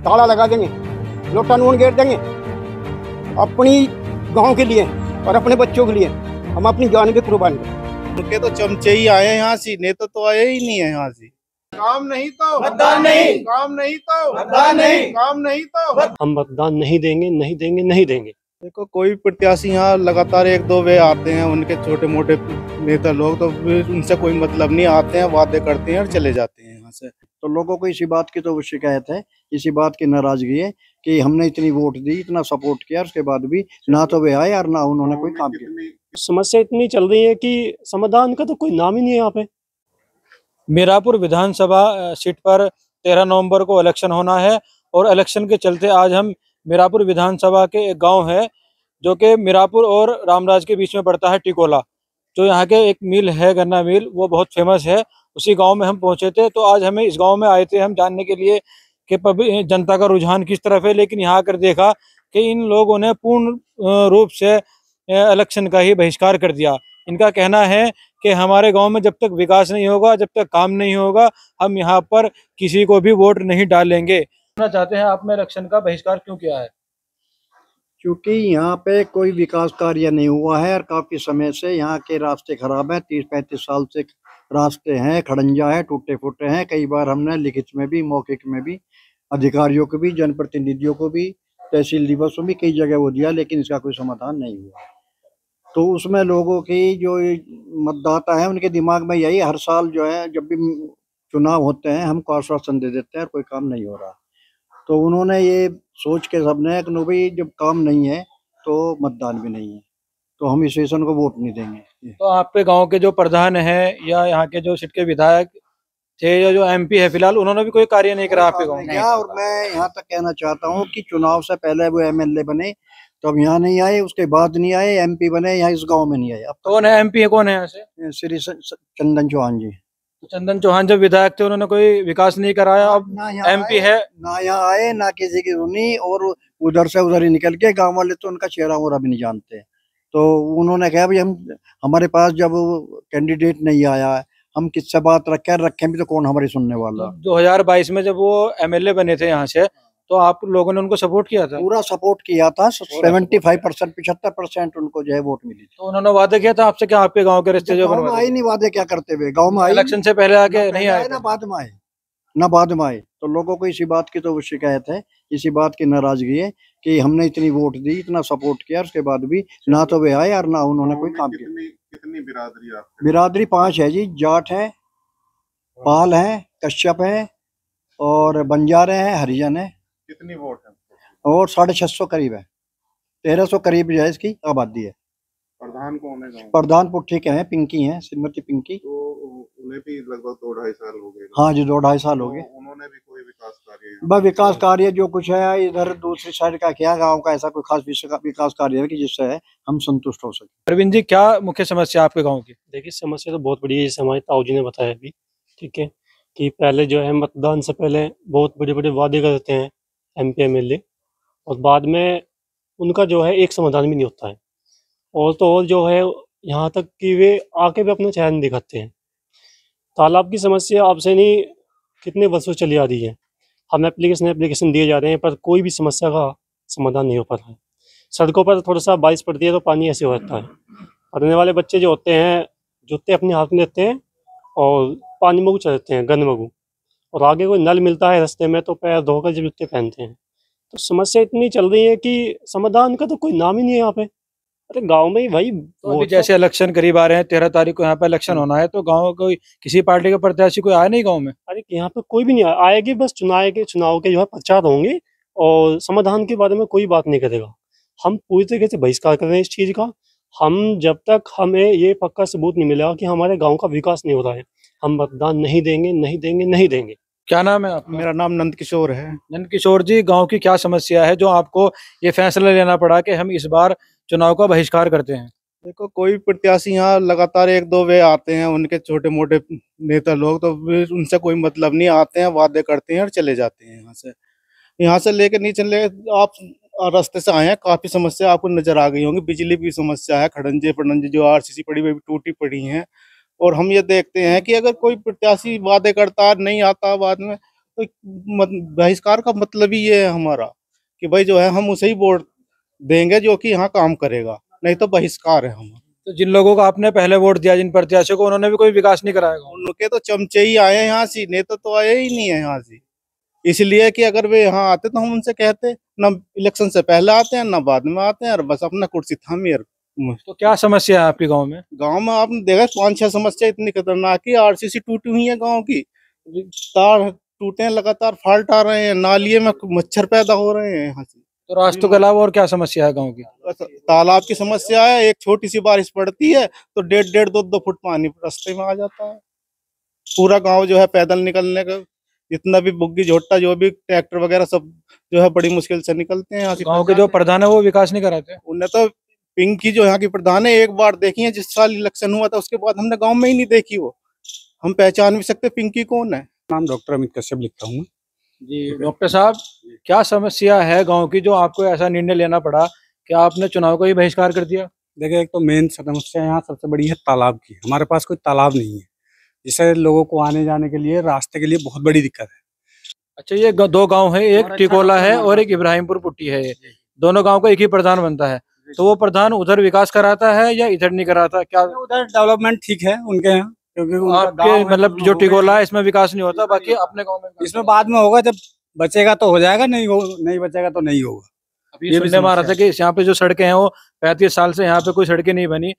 ताला लगा देंगे, लोटा नून गेर देंगे अपनी गांव के लिए और अपने बच्चों के लिए। हम अपनी जान भी कुर्बान करें। उनके तो चमचे ही आए हैं यहाँ से, नेता तो आए ही नहीं है यहाँ से। काम नहीं तो मतदान नहीं, काम नहीं तो मतदान नहीं, काम नहीं तो हम मतदान नहीं देंगे, नहीं देंगे, नहीं देंगे। देखो कोई प्रत्याशी यहाँ लगातार एक दो वे आते हैं, उनके छोटे मोटे नेता लोग, तो उनसे कोई मतलब नहीं, आते हैं वादे करते हैं और चले जाते हैं यहाँ से। तो लोगों को इसी बात की तो शिकायत है, इसी बात की नाराजगी है कि हमने इतनी वोट दी, इतना सपोर्ट किया, उसके बाद भी ना तो वे आए और ना उन्होंने कोई काम किया। समस्या इतनी चल रही है कि समाधान का तो कोई नाम ही नहीं है यहाँ पे। मीरापुर विधानसभा सीट पर 13 नवंबर को इलेक्शन होना है और इलेक्शन के चलते आज हम मीरापुर विधानसभा के एक गांव है जो कि मीरापुर और रामराज के बीच में पड़ता है, टिकोला, जो यहाँ के एक मिल है, गन्ना मिल, वो बहुत फेमस है। उसी गांव में हम पहुंचे थे। तो आज हमें इस गांव में आए थे हम जानने के लिए कि जनता का रुझान किस तरफ है, लेकिन यहाँ आकर देखा कि इन लोगों ने पूर्ण रूप से इलेक्शन का ही बहिष्कार कर दिया। इनका कहना है कि हमारे गांव में जब तक विकास नहीं होगा, जब तक काम नहीं होगा, हम यहाँ पर किसी को भी वोट नहीं डालेंगे। चाहते हैं आपने इलेक्शन का बहिष्कार क्यों किया है? क्योंकि यहाँ पे कोई विकास कार्य नहीं हुआ है और काफी समय से यहाँ के रास्ते खराब हैं। 30-35 साल से रास्ते हैं, खड़ंजा है, टूटे फूटे हैं। कई बार हमने लिखित में भी, मौखिक में भी, अधिकारियों को भी, जनप्रतिनिधियों को भी, तहसील दिवसों में कई जगह वो दिया, लेकिन इसका कोई समाधान नहीं हुआ। तो उसमें लोगों की जो मतदाता है उनके दिमाग में यही हर साल जो है, जब भी चुनाव होते हैं हमको आश्वासन दे देते हैं और कोई काम नहीं हो रहा। तो उन्होंने ये सोच के सबने कि भाई जब काम नहीं है तो मतदान भी नहीं है, तो हम इस सेशन को वोट नहीं देंगे। तो आपके गांव के जो प्रधान हैं या यहाँ के जो सीट के विधायक थे या जो एमपी है फिलहाल, उन्होंने भी कोई कार्य नहीं करा आपके गांव में? और मैं यहाँ तक कहना चाहता हूँ कि चुनाव से पहले वो एमएलए बने तो अब यहाँ नहीं आए, उसके बाद नहीं आए, एमपी बने यहाँ इस गाँव में नहीं आए। अब कौन है एमपी है, कौन है यहाँ से? श्री चंदन चौहान जी। चंदन चौहान जब विधायक थे उन्होंने कोई विकास नहीं कराया, अब एमपी है, ना यहाँ आए, ना किसी की सुनी, और उधर से उधर ही निकल के, गांव वाले तो उनका चेहरा वोरा भी नहीं जानते। तो उन्होंने कहा भाई हमारे पास जब कैंडिडेट नहीं आया है, हम किससे बात रखें भी तो कौन हमारी सुनने वाला। 2022 में जब वो एमएलए बने थे यहाँ से, तो आप लोगों ने उनको सपोर्ट किया था? पूरा सपोर्ट किया था। 75%, 75% उनको जो है वोट मिली। तो उन्होंने वादे किया था आपसे कि आपके गांव के रिश्ते जो बनवा आए नहीं, वादे क्या करते हुए गाँव में आए, इलेक्शन से पहले आके नहीं आए ना बाद में आए, ना बाद में आए। तो लोगों को इसी बात की तो शिकायत है, इसी बात की नाराजगी है कि हमने इतनी वोट दी, इतना सपोर्ट किया, उसके बाद भी ना तो वे आए और ना उन्होंने कोई काम किया। कितनी बिरादरी आपकी? बिरादरी 5 है जी। जाट है, पाल है, कश्यप है और बंजारे हैं, हरिजन है। कितनी वोट है? और 650 करीब है, 1300 करीब जो है इसकी आबादी है। प्रधान कौन है गाँव? प्रधान पुट्ठी के हैं, पिंकी हैं, श्रीमती पिंकी। तो उन्हें भी लगभग 2-2.5 साल हो गए। हाँ जी, 2-2.5 साल हो गए। उन्होंने भी कोई विकास कार्य? बस विकास कार्य जो कुछ है इधर दूसरी साइड का किया, गांव का ऐसा कोई खास विकास कार्य है कि जिससे हम संतुष्ट हो सके। अरविंद जी, क्या मुख्य समस्या आपके गाँव की? देखिए समस्या तो बहुत बड़ी है, जैसे हमारे ताऊ जी ने बताया अभी, ठीक है, कि पहले जो है मतदान से पहले बहुत बड़े बड़े वादे करते हैं एमपी एमएलए, और बाद में उनका जो है एक समाधान भी नहीं होता है। और जो है यहाँ तक कि वे आके भी अपना चेहरा नहीं दिखाते हैं। तालाब की समस्या आपसे नहीं कितने वर्षों से चली आ रही है, हम एप्लीकेशन दिए जा रहे हैं, पर कोई भी समस्या का समाधान नहीं हो पा रहा है। सड़कों पर थोड़ा सा बारिश पड़ती है तो पानी ऐसे हो जाता है, पढ़ने वाले बच्चे जो होते हैं जूते अपने हाथ में लेते हैं और पानी मगू चलते हैं, गंद मगू, और आगे कोई नल मिलता है रास्ते में तो पैर धोकर जब जूते पहनते हैं। तो समस्या इतनी चल रही है कि समाधान का तो कोई नाम ही नहीं है यहाँ पे। अरे गांव में ही भाई, तो अभी जैसे इलेक्शन करीब आ रहे हैं, 13 तारीख को यहाँ पे इलेक्शन होना है, तो गाँव कोई किसी पार्टी का प्रत्याशी कोई आया नहीं गाँव में? अरे यहाँ पे कोई भी नहीं आएगी, बस चुनाव के जो है प्रचार होंगे और समाधान के बारे में कोई बात नहीं करेगा। हम पूरी तरीके से बहिष्कार कर रहे हैं इस चीज का। हम जब तक हमें ये पक्का सबूत नहीं मिलेगा कि हमारे गाँव का विकास नहीं हो रहा है, हम मतदान नहीं देंगे, नहीं देंगे, नहीं देंगे। क्या नाम है आपका? मेरा नाम नंद किशोर है। नंद किशोर जी, गांव की क्या समस्या है जो आपको ये फैसला लेना पड़ा कि हम इस बार चुनाव का बहिष्कार करते हैं? देखो कोई प्रत्याशी यहाँ लगातार एक दो वे आते हैं, उनके छोटे मोटे नेता लोग, तो उनसे कोई मतलब नहीं, आते हैं वादे करते हैं और चले जाते हैं। यहाँ से लेके नहीं चले, आप रास्ते से आए हैं, काफी समस्या आपको नजर आ गई होंगी। बिजली की समस्या है, खड़ंजे पड़ंजे जो आरसीसी पड़ी हुई टूटी पड़ी हैं। और हम ये देखते हैं कि अगर कोई प्रत्याशी वादे करता नहीं आता बाद में, तो बहिष्कार का मतलब ही ये है हमारा कि भाई जो है हम उसे ही वोट देंगे जो कि यहाँ काम करेगा, नहीं तो बहिष्कार है हमारा। तो जिन लोगों को आपने पहले वोट दिया, जिन प्रत्याशियों को, उन्होंने भी कोई विकास नहीं कराया गाँव में। उनके तो चमचे ही आए हैं यहाँ से, नेता तो आए ही नहीं है यहाँ से। इसलिए कि अगर वे यहाँ आते तो हम उनसे कहते, ना इलेक्शन से पहले आते हैं ना बाद में आते हैं, और बस अपना कुर्सी थामी। तो क्या समस्या है आपके गांव में? गांव में आपने देखा 5-6 समस्या इतनी खतरनाक है। आरसीसी टूटी हुई है गांव की, तार टूटे हैं, लगातार फॉल्ट आ रहे हैं, नालिये में मच्छर पैदा हो रहे हैं यहाँ से। तो रास्तों के अलावा और क्या समस्या है गांव की? तालाब की समस्या है, एक छोटी सी बारिश पड़ती है तो 1.5 2 फुट पानी रास्ते में आ जाता है। पूरा गांव जो है पैदल निकलने का, जितना भी बुग्गी झोट्टा जो भी ट्रैक्टर वगैरह सब जो है बड़ी मुश्किल से निकलते हैं यहाँ से। गांव के जो प्रधान है वो विकास नहीं कराते। उन्हें तो पिंकी जो यहाँ की प्रधान है एक बार देखी है, जिस साल इलेक्शन हुआ था उसके बाद हमने गांव में ही नहीं देखी। वो हम पहचान भी सकते पिंकी कौन है। नाम डॉक्टर अमित कश्यप लिखता हूँ। जी डॉक्टर साहब, क्या समस्या है गांव की जो आपको ऐसा निर्णय लेना पड़ा कि आपने चुनाव को ही बहिष्कार कर दिया? देखिए, एक तो मेन समस्या यहाँ सबसे बड़ी है तालाब की। हमारे पास कोई तालाब नहीं है, जिससे लोगों को आने जाने के लिए, रास्ते के लिए बहुत बड़ी दिक्कत है। अच्छा, ये दो गांव है, एक टिकोला है और एक इब्राहिमपुर पुट्टी है। ये दोनों गांव का एक ही प्रधान बनता है, तो वो प्रधान उधर विकास कराता है या इधर नहीं कराता? क्या उधर डेवलपमेंट ठीक है उनके यहाँ, क्योंकि उनका आपके गाँव है, मतलब जो टिकोला है इसमें विकास नहीं होता, बाकी अपने गांव में विकास इसमें बाद में होगा, जब बचेगा तो हो जाएगा, नहीं बचेगा तो नहीं होगा। अभी सुनने में आ रहा था कि यहाँ पे जो सड़कें हैं वो 35 साल से यहाँ पे कोई सड़कें नहीं बनी,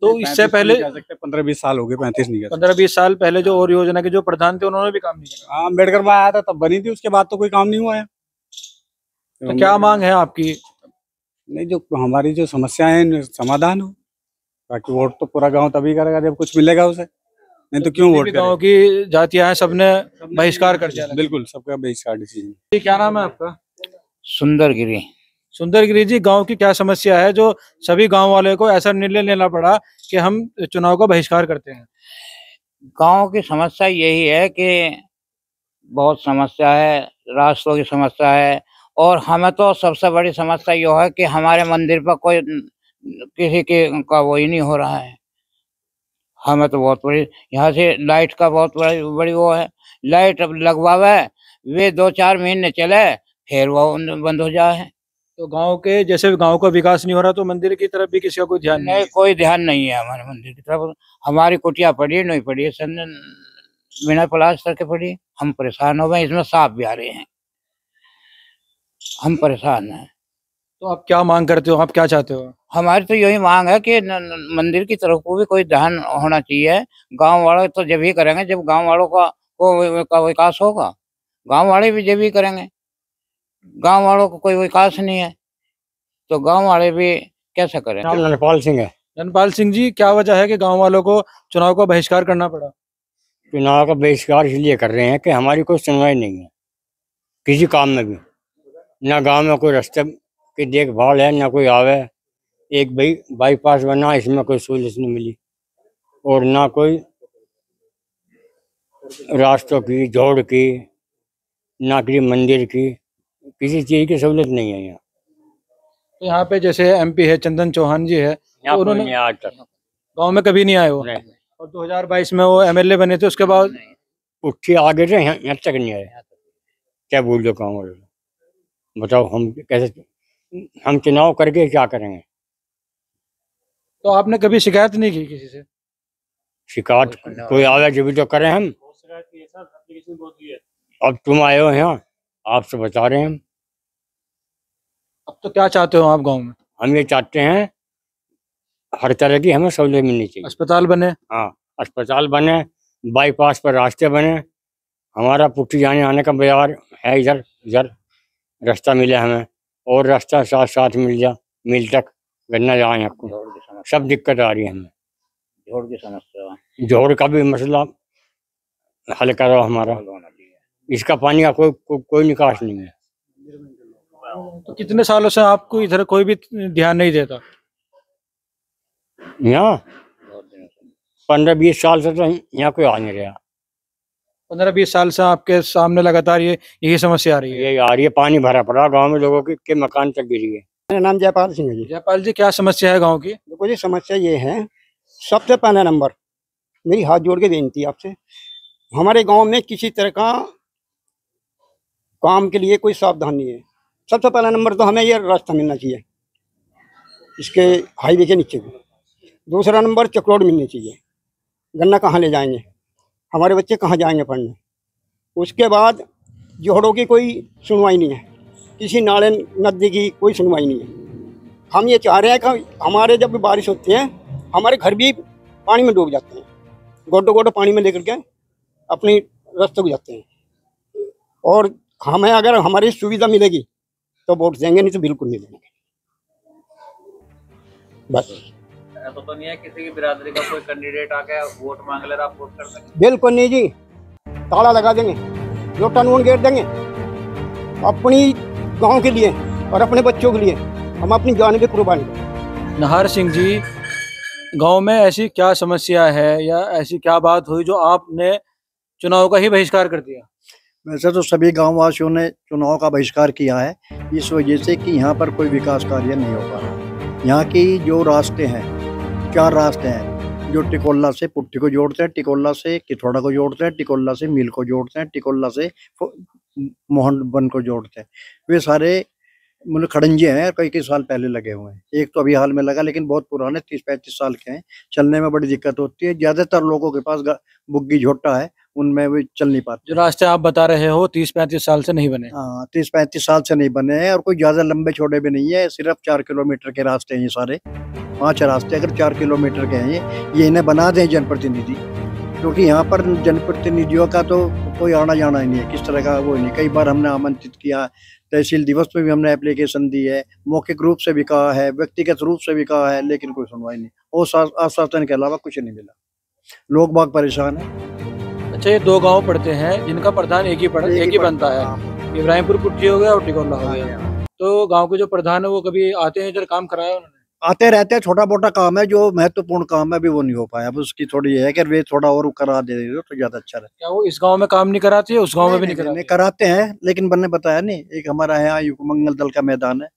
तो इससे पहले 15-20 साल हो गए, 35 नहीं। 15-20 साल पहले जो और योजना के जो प्रधान थे उन्होंने भी काम नहीं किया। हाँ, अम्बेडकर में आया था तब बनी थी, उसके बाद तो कोई काम नहीं हुआ है। तो क्या मांग है आपकी? नहीं, जो हमारी जो समस्याएं हैं समाधान हो, बाकी वोट तो पूरा गांव तभी करेगा जब कुछ मिलेगा उसे, नहीं तो क्यों वोट करेगा। गांव की जातियां हैं, सबने बहिष्कार कर दिया। बिल्कुल, सबका बहिष्कार डिसीजन। जी, क्या नाम है आपका? सुंदरगिरी। सुंदरगिरी जी, गांव की क्या समस्या है जो सभी गांव वाले को ऐसा निर्णय लेना पड़ा कि हम चुनाव का बहिष्कार करते हैं? गांव की समस्या यही है कि बहुत समस्या है, रास्तों की समस्या है, और हमें तो सबसे बड़ी समस्या ये है कि हमारे मंदिर पर कोई किसी के का वो ही नहीं हो रहा है। हमें तो बहुत बड़ी यहाँ से लाइट का बहुत बड़ी वो है। लाइट अब लगवावे, वे 2-4 महीने चले फिर वो बंद हो जाए। तो गांव के जैसे गांव का विकास नहीं हो रहा, तो मंदिर की तरफ भी किसी का कोई ध्यान नहीं? कोई ध्यान नहीं है हमारे मंदिर की तरफ। हमारी कुटिया पड़ी नहीं पड़ी है, बिना प्लास्टर के पड़ी। हम परेशान हो गए, इसमें सांप भी आ रहे हैं, हम परेशान हैं। तो आप क्या मांग करते हो, आप क्या चाहते हो? हमारी तो यही मांग है कि मंदिर की तरफ को भी कोई ध्यान होना चाहिए। गांव वाले तो जब ही करेंगे जब गांव वालों का विकास होगा। गांव वाले भी जब ही करेंगे, गांव वालों को कोई विकास नहीं है तो गांव वाले भी कैसे करें। नंदपाल सिंह है। धनपाल सिंह जी, क्या वजह है कि गांव वालों को चुनाव का बहिष्कार करना पड़ा? चुनाव का बहिष्कार इसलिए कर रहे हैं कि हमारी कोई सुनवाई नहीं है किसी काम में भी। ना गांव में कोई रास्ते की देखभाल है, ना कोई आवे। एक बाईपास बना, इसमें कोई सहूलियत नहीं मिली, और ना कोई रास्तों की, जोड़ की, ना किसी मंदिर की, किसी चीज की सहूलियत नहीं है यहाँ। तो यहाँ पे जैसे एमपी है चंदन चौहान जी है, यहाँ तो कोई उन्होंने नहीं आज तक। गांव में कभी नहीं आए वो, नहीं। और 2022 में वो एमएलए बने थे, उसके बाद उठी आगे से यहाँ तक नहीं आए। क्या बोल दो गाँव वाले, बताओ हम कैसे, हम चुनाव करके क्या करेंगे। तो आपने कभी शिकायत नहीं की किसी से? शिकायत कोई आवे जब भी तो करें हम। अब तुम आए हो यहाँ, आपसे बता रहे हैं हम। अब तो क्या चाहते हो आप गांव में? हम ये चाहते हैं हर तरह की हमें सहूलियत मिलनी चाहिए। अस्पताल बने? हाँ, अस्पताल बने, बाईपास पर रास्ते बने, हमारा पुट्टी जाने आने का बाजार है, इधर रास्ता मिले हमें, और रास्ता साथ साथ मिल तक गन्ना जाए। आपको सब दिक्कत आ रही है हमें। जोड़ की समस्या, जोड़ का भी मसला हल करो हमारा। इसका पानी का कोई निकास नहीं है। तो कितने सालों से आपको इधर कोई भी ध्यान नहीं देता? यहाँ 15-20 साल से तो यहाँ कोई आ नहीं रहा। 15-20 साल से आपके सामने लगातार यही समस्या आ रही है? ये आ रही है, पानी भरा पड़ा गांव में, लोगों के मकान तक गिरी है। मेरा नाम जयपाल सिंह है जी। जयपाल जी, क्या समस्या है गांव की? देखो जी, समस्या ये है, सबसे पहला नंबर मेरी हाथ जोड़ के बेनती है आपसे, हमारे गांव में किसी तरह का काम के लिए कोई सावधान नहीं है। सबसे पहला नंबर तो हमें ये रास्ता मिलना चाहिए इसके हाईवे के नीचे भी। दूसरा नंबर चक रोड मिलनी चाहिए। गन्ना कहाँ ले जाएंगे, हमारे बच्चे कहाँ जाएंगे पढ़ने। उसके बाद जोहड़ों की कोई सुनवाई नहीं है, किसी नाले नदी की कोई सुनवाई नहीं है। हम ये चाह रहे हैं कि हमारे जब बारिश होती है हमारे घर भी पानी में डूब जाते हैं, गोडो गोडो पानी में लेकर के अपनी रास्ते को जाते हैं। और हमें अगर हमारी सुविधा मिलेगी तो वोट देंगे, नहीं तो बिल्कुल नहीं देंगे। बस तो नहीं है किसी की बिरादरी का कोई कैंडिडेट आके वोट मांग ले, आप वोट कर सकते? बिल्कुल नहीं जी, ताला लगा देंगे, लोटा नून गेर देंगे अपनी गांव के लिए और अपने बच्चों के लिए। हम अपनी जान भी कुर्बान करें। नाहर सिंह जी, गांव में ऐसी क्या समस्या है या ऐसी क्या बात हुई जो आपने चुनाव का ही बहिष्कार कर दिया? वैसे तो सभी गांव वासियों ने चुनाव का बहिष्कार किया है इस वजह से कि यहाँ पर कोई विकास कार्य नहीं हो पा रहा। यहाँ की जो रास्ते हैं, 4 रास्ते हैं जो टिकोला से पुट्ठी को जोड़ते हैं, टिकोला से किथोड़ा को जोड़ते हैं, टिकोला से मिल को जोड़ते हैं, टिकोला से मोहन वन को जोड़ते हैं। वे सारे मतलब खड़ंजे हैं, कई साल पहले लगे हुए हैं। एक तो अभी हाल में लगा, लेकिन बहुत पुराने 30-35 साल के हैं। चलने में बड़ी दिक्कत होती है। ज्यादातर लोगों के पास बुग्गी झोटा है, उनमें वे चल नहीं पाते। जो रास्ते आप बता रहे हो 30-35 साल से नहीं बने? हाँ, 30-35 साल से नहीं बने हैं और कोई ज्यादा लंबे छोटे भी नहीं है। सिर्फ 4 किलोमीटर के रास्ते हैं ये सारे, 5 रास्ते अगर 4 किलोमीटर के हैं ये इन्हें बना दें जनप्रतिनिधि, क्योंकि यहाँ पर जनप्रतिनिधियों का तो कोई आना जाना ही नहीं है, किस तरह का वो नहीं। कई बार हमने आमंत्रित किया, तहसील दिवस में भी हमने एप्लीकेशन दी है, मौखिक रूप से भी कहा है, व्यक्तिगत रूप से भी कहा है, लेकिन कोई सुनवाई नहीं। और आश्वासन के अलावा कुछ नहीं मिला। लोग बाग परेशान है। अच्छा, ये 2 गांव पड़ते हैं जिनका प्रधान एक ही बनता है, इब्राहिमपुर पुट्ठी हो गया और टिकोला हो गया। तो गांव के जो प्रधान है वो कभी आते हैं इधर, काम कराया उन्होंने? आते रहते हैं, छोटा मोटा काम है, जो महत्वपूर्ण काम है अभी वो नहीं हो पाया। अब उसकी थोड़ी है कि वे थोड़ा और करा दे तो ज्यादा अच्छा रहता। क्या वो इस गांव में काम नहीं कराते, उस गांव में भी नहीं कराते? कराते हैं, लेकिन मैंने बताया नहीं, एक हमारा यहाँ मंगल दल का मैदान है,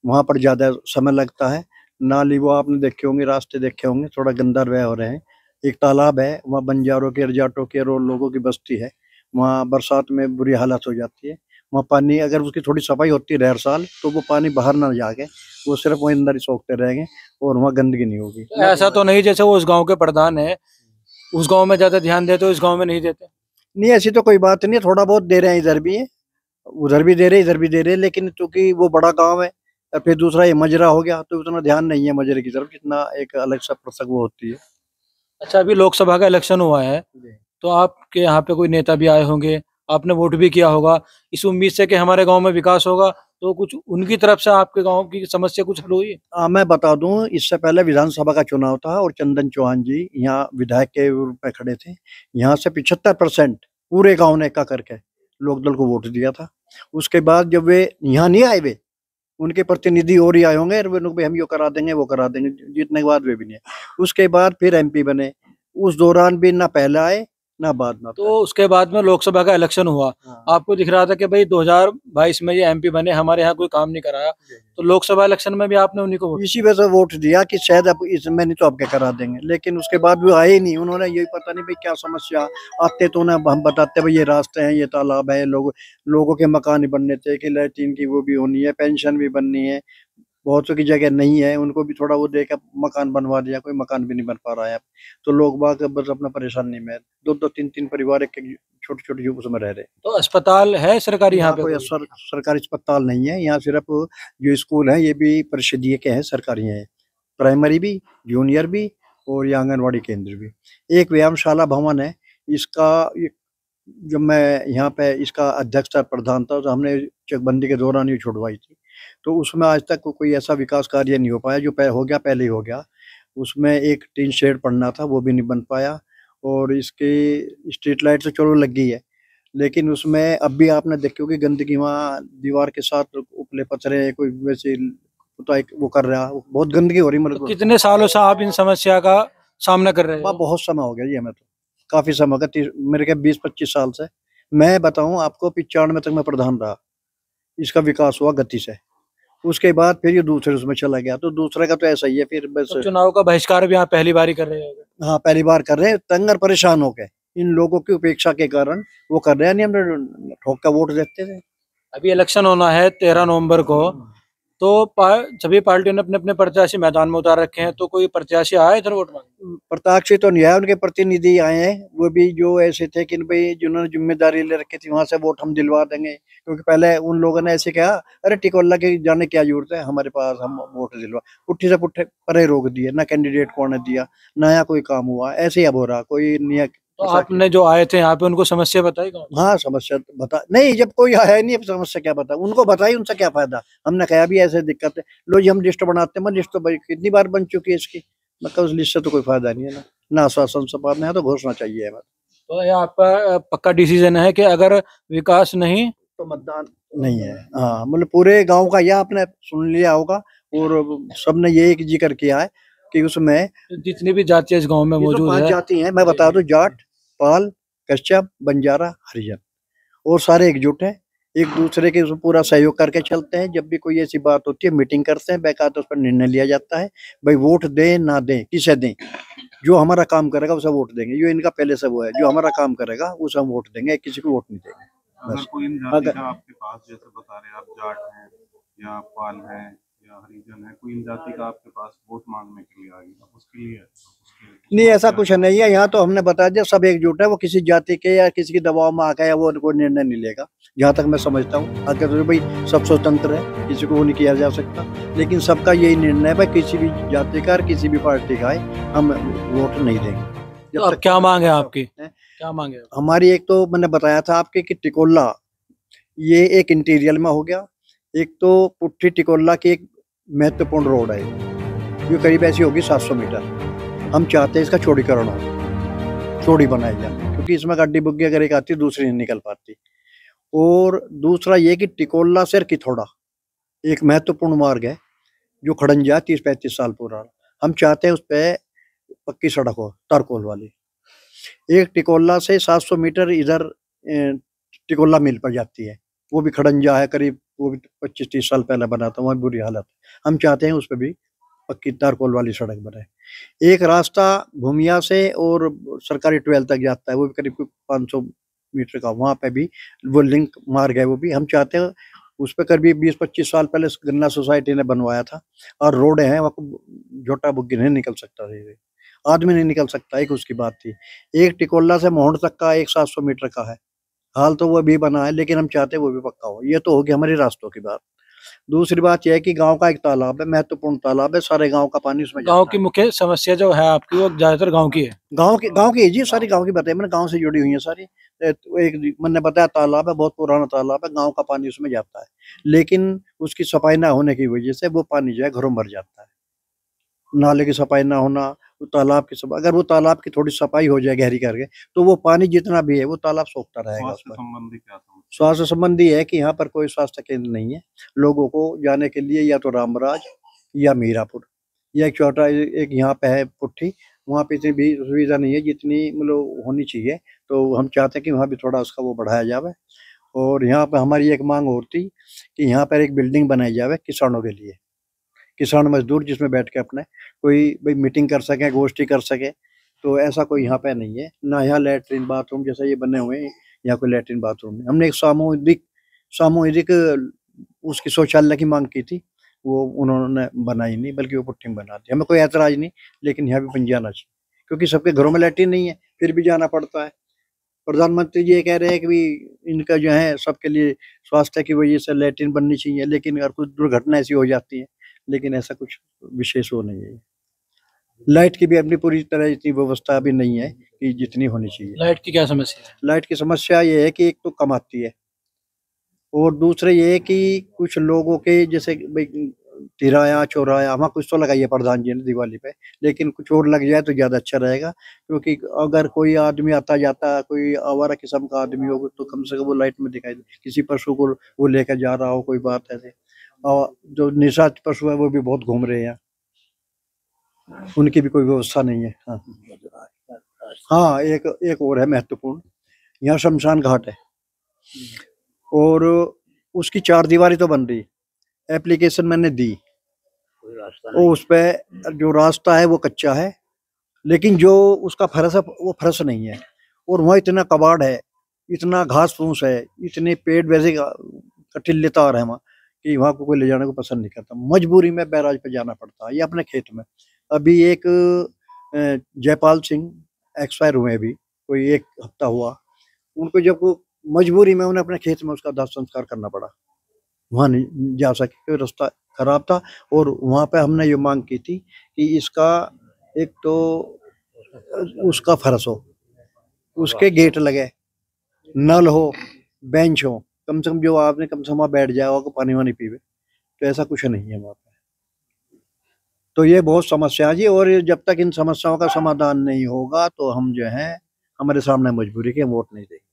वहाँ पर ज्यादा समय लगता है। नाली वो आपने देखे होंगे, रास्ते देखे होंगे, थोड़ा गंदा रह हो रहे हैं। एक तालाब है, वहाँ बंजारों के, रजाटों के और लोगों की बस्ती है, वहाँ बरसात में बुरी हालत हो जाती है। वहाँ पानी अगर उसकी थोड़ी सफाई होती है हर साल, तो वो पानी बाहर ना जाके वो सिर्फ वहीं अंदर ही सोखते रहेंगे और वहाँ गंदगी नहीं होगी। तो ऐसा तो नहीं जैसे वो उस गांव के प्रधान है, उस गांव में ज्यादा ध्यान देते हो, इस गांव में नहीं देते? नहीं, ऐसी तो कोई बात नहीं, थोड़ा बहुत दे रहे हैं, इधर भी है, उधर भी दे रहे, इधर भी दे रहे, लेकिन चूंकि वो बड़ा गांव है और फिर दूसरा ये मजरा हो गया, तो उतना ध्यान नहीं है मजरे की तरफ, जितना एक अलग सा प्रसंग वो होती है। अच्छा, अभी लोकसभा का इलेक्शन हुआ है, तो आपके यहाँ पे कोई नेता भी आए होंगे, आपने वोट भी किया होगा, इस उम्मीद से कि हमारे गांव में विकास होगा, तो कुछ उनकी तरफ से आपके गांव की समस्या कुछ हल हुई? मैं बता दूं, इससे पहले विधानसभा का चुनाव था और चंदन चौहान जी यहाँ विधायक के रूप में खड़े थे। यहाँ से 75% पूरे गांव ने एका करके लोकदल को वोट दिया था। उसके बाद जब वे यहाँ नहीं आए, वे उनके प्रतिनिधि और ही आए होंगे, हम यो करा देंगे वो करा देंगे, जीतने के बाद वे भी नहीं आए। उसके बाद फिर MP बने, उस दौरान भी ना पहले आए ना बाद में। तो उसके बाद में लोकसभा का इलेक्शन हुआ, आपको दिख रहा था कि भाई 2022 में ये MP बने, हमारे यहाँ कोई काम नहीं कराया, तो लोकसभा इलेक्शन में भी आपने उन्हीं को इसी वजह से वोट दिया कि शायद अब इसमें नहीं तो आपके करा देंगे, लेकिन उसके बाद भी आए ही नहीं। उन्होंने यही पता नहीं भाई क्या समस्या, आते तो ना हम बताते भाई ये रास्ते हैं, ये तालाब है, लोगों के मकान ही बनने थे, कि लैट्रिन की वो भी होनी है, पेंशन भी बननी है, बहुत की जगह नहीं है, उनको भी थोड़ा वो देकर मकान बनवा दिया, कोई मकान भी नहीं बन पा रहा है। तो लोग बाग बस अपना परेशानी में, 2-2, 3-3 परिवार एक छोटे-छोटे उसमें रह रहे। तो अस्पताल है सरकारी यहाँ पे? कोई सरकारी अस्पताल नहीं है यहाँ, सिर्फ जो स्कूल है ये भी परिषदीय के हैं, सरकारी हैं, प्राइमरी भी, जूनियर भी और ये आंगनबाड़ी केंद्र भी। एक व्यायामशाला भवन है, इसका जब मैं यहाँ पे इसका अध्यक्ष था, प्रधान था, तो हमने चकबंदी के दौरान ही छुड़वाई थी, तो उसमें आज तक कोई ऐसा विकास कार्य नहीं हो पाया। जो हो गया पहले ही हो गया, उसमें एक टीन शेड पड़ना था, वो भी नहीं बन पाया। और इसकी स्ट्रीट लाइट तो चलो लग गई है, लेकिन उसमें अब भी आपने देखी होगी गंदगी, वहाँ दीवार के साथ उपले पथरे, कोई वैसे वो कर रहा, बहुत गंदगी हो रही। मतलब तो कितने सालों से आप इन समस्या का सामना कर रहे हैं? बहुत समय हो गया जी, हमें तो काफी समय हो गया, मेरे के 20-25 साल से। मैं बताऊं आपको, 95 तक मैं प्रधान रहा, इसका विकास हुआ गति से। उसके बाद फिर ये दूसरे उसमें चला गया, तो दूसरे का तो ऐसा ही है फिर बस। तो चुनाव का बहिष्कार भी आप पहली बार ही कर रहे हैं? हाँ, पहली बार कर रहे हैं, तंग और परेशान हो गए इन लोगों की उपेक्षा के कारण वो कर रहे हैं। नहीं, हम ठोक का वोट देते थे, अभी इलेक्शन होना है 13 नवंबर को, तो सभी पार्टियों ने अपने अपने प्रत्याशी मैदान में उतार रखे हैं, तो कोई प्रत्याशी आया इधर वोट मांगने? प्रत्याशी तो नहीं आया, उनके प्रतिनिधि आए हैं, वो भी जो ऐसे थे कि भाई जिन्होंने जिम्मेदारी ले रखी थी वहां से वोट हम दिलवा देंगे, क्योंकि पहले उन लोगों ने ऐसे कहा अरे टिकोला के जाने क्या जरूरत है हमारे पास, हम वोट दिलवा, पुट्ठी से पुट्ठे परे रोक दिए, ना कैंडिडेट कौन ने दिया, नया कोई काम हुआ, ऐसे ही अब हो रहा कोई नहीं। तो आपने जो आए थे यहाँ पे उनको समस्या बताई गाँव की? हाँ समस्या बता नहीं, जब कोई आया ही नहीं समस्या क्या बता, उनको बताई, उनसे क्या फायदा। हमने कहा भी ऐसे दिक्कत है, लो जी हम लिस्ट बनाते हैं, मैं लिस्ट तो भाई कितनी बार बन चुकी है इसकी, मतलब उस लिस्ट से तो कोई फायदा नहीं है ना आश्वासन से बात नहीं है, तो घोषणा चाहिए हमें। तो ये आपका पक्का डिसीजन है कि अगर विकास नहीं तो मतदान नहीं है। हाँ मतलब पूरे गांव का यह आपने सुन लिया होगा, और सबने ये एक जिक्र किया है कि उसमें जितनी भी जातियां इस गांव में ये तो मौजूद 5 है, जाति हैं, मैं बता दूं, जाट, पाल, कश्यप, बंजारा, हरिजन, और सारे एकजुट हैं, एक दूसरे के उसमें पूरा सहयोग करके चलते हैं। जब भी कोई ऐसी बात होती है मीटिंग करते हैं, बेकायदा उस पर निर्णय लिया जाता है, भाई वोट दें ना दें, किसे दें, जो हमारा काम करेगा उसे वोट देंगे, ये इनका पहले से वो है, जो हमारा काम करेगा उसे हम वोट देंगे, किसी को वोट नहीं देंगे। अगर कोई इन जाति का आपके पास, जैसे बता रहे आप जाट हैं या पाल हैं या हरिजन है, कोई इन जाति का आपके पास वोट मांगने के लिए आ गया, उसके लिए नहीं ऐसा कुछ नहीं है, यहाँ तो हमने बता दिया सब एकजुट है, वो किसी जाति के या किसी के दबाव में आकर या वो कोई निर्णय नहीं लेगा, जहाँ तक मैं समझता हूँ। आगे तो भाई सब स्वतंत्र है, किसी को वो नहीं किया जा सकता, लेकिन सबका यही निर्णय है भाई किसी भी जाति का और किसी भी पार्टी का है, हम वोट नहीं देंगे। तो अब क्या मांग है आपकी? क्या मांगे? हमारी एक तो मैंने बताया था आपके कि टिकोला ये एक इंटीरियर में हो गया, एक तो पुट्ठी टिकोला की एक महत्वपूर्ण रोड है, ये करीब ऐसी होगी 700 मीटर, हम चाहते हैं इसका चौड़ीकरण हो, चौड़ी बनाई जाए, क्योंकि इसमें गड्डी बुग्गी अगर एक आती दूसरी नहीं निकल पाती। और दूसरा ये कि टिकोला से किथोड़ा एक महत्वपूर्ण मार्ग है जो खड़ंजा 30-35 साल पुराना, हम चाहते हैं उस पर पक्की सड़क हो, तारकोल वाली। एक टिकोला से 700 मीटर इधर टिकोला मिल पर जाती है, वो भी खड़ंजा है, करीब वो भी 25-30 साल पहले बना था, वहाँ बुरी हालत है, हम चाहते हैं उस पर भी पक्की तारकोल वाली सड़क बने। एक रास्ता भूमिया से और सरकारी ट्वेल्थ तक जाता है, वो भी करीब 500 मीटर का, वहाँ पे भी वो लिंक मार्ग है, वो भी हम चाहते हैं उस पर करीब 20-25 साल पहले गन्ना सोसाइटी ने बनवाया था, और रोड है वहाँ झोटा बुग्गी नहीं निकल सकता, आदमी नहीं निकल सकता, एक उसकी बात थी। एक टिकोला से मोहन तक का एक 700 मीटर का है, हाल तो वो भी बना है, लेकिन हम चाहते हैं वो भी पक्का हो। ये तो होगी हमारी रास्तों की बात। दूसरी बात यह है कि गांव का एक तालाब है, महत्वपूर्ण तालाब है, सारे गांव का पानी उसमें गांव की मुख्य समस्या जो है आपकी वो ज्यादातर गांव की है? गांव की जी, सारी गांव की बताई मैंने, गांव से जुड़ी हुई है सारी। एक मैंने बताया तालाब है, बहुत पुराना तालाब है, गांव का पानी उसमें जाता है, लेकिन उसकी सफाई ना होने की वजह से वो पानी जो है घरों भर जाता है। नाले की सफाई ना होना, वो तालाब की सफाई, अगर वो तालाब की थोड़ी सफाई हो जाए गहरी करके, तो वो पानी जितना भी है वो तालाब सोखता रहेगा। स्वास्थ्य संबंधी है कि यहाँ पर कोई स्वास्थ्य केंद्र नहीं है, लोगों को जाने के लिए या तो रामराज या मीरापुर या एक छोटा एक यहाँ पे है पुट्ठी, वहाँ पे इतनी भी सुविधा नहीं है जितनी मतलब होनी चाहिए, तो हम चाहते हैं कि वहाँ भी थोड़ा उसका वो बढ़ाया जाए। और यहाँ पर हमारी एक मांग होती कि यहाँ पर एक बिल्डिंग बनाई जाए किसानों के लिए, किसान मजदूर जिसमें बैठ के अपने कोई भाई मीटिंग कर सके, गोष्ठी कर सके, तो ऐसा कोई यहाँ पे नहीं है ना। यहाँ लैट्रिन बाथरूम जैसा ये बने हुए हैं, यहाँ कोई लैट्रिन बाथरूम नहीं। हमने एक सामूहिक उसकी शौचालय की मांग की थी, वो उन्होंने बनाई नहीं, बल्कि वो पुट्ठी में बना दी। हमें कोई ऐतराज नहीं, लेकिन यहाँ भी बन जाना चाहिए, क्योंकि सबके घरों में लैट्रिन नहीं है, फिर भी जाना पड़ता है। प्रधानमंत्री जी ये कह रहे हैं कि भी इनका जो है सबके लिए स्वास्थ्य की वजह से लैट्रिन बननी चाहिए, लेकिन अगर कुछ दुर्घटना ऐसी हो जाती है, लेकिन ऐसा कुछ विशेष वो नहीं है। लाइट की भी अपनी पूरी तरह इतनी व्यवस्था अभी नहीं है कि जितनी होनी चाहिए। लाइट की क्या समस्या है? लाइट की समस्या ये है कि एक तो कम आती है, और दूसरे ये है कि कुछ लोगों के जैसे भाई तिराया चौराया वहाँ कुछ तो लगाइए प्रधान जी ने दिवाली पे, लेकिन कुछ और लग जाए तो ज़्यादा अच्छा रहेगा, क्योंकि अगर कोई आदमी आता जाता, कोई आवारा किस्म का आदमी होगा, तो कम से कम वो लाइट में दिखाई दे, किसी पशु को वो लेकर जा रहा हो, कोई बात ऐसे। और जो निषाद पशु है वो भी बहुत घूम रहे हैं, उनकी भी कोई व्यवस्था नहीं है। हाँ एक और है महत्वपूर्ण, यहाँ शमशान घाट है, और उसकी 4 दीवारी तो बन रही, एप्लीकेशन मैंने दी, और उस पर जो रास्ता है वो कच्चा है, लेकिन जो उसका फर्श है वो फर्श नहीं है, और वहाँ इतना कबाड़ है, इतना घास फूस है, इतने पेड़ वैसे कटीले तार है वहाँ कि वहाँ को कोई ले जाने को पसंद नहीं करता, मजबूरी में बैराज पे जाना पड़ता है। ये अपने खेत में अभी एक जयपाल सिंह एक्सपायर हुए, अभी कोई 1 हफ्ता हुआ, उनको जब वो मजबूरी में उन्हें अपने खेत में उसका दाह संस्कार करना पड़ा, वहाँ नहीं जा सके क्योंकि रास्ता खराब था। और वहाँ पे हमने ये मांग की थी कि इसका एक तो उसका फर्श हो, उसके गेट लगे, नल हो, बेंच हो, कम से कम जो आपने कम से कम वहाँ बैठ जाए और पानी वानी पीवे, तो ऐसा कुछ नहीं है वहाँ पे। तो ये बहुत समस्या है जी, और ये जब तक इन समस्याओं का समाधान नहीं होगा तो हम जो है हमारे सामने मजबूरी के वोट नहीं देंगे।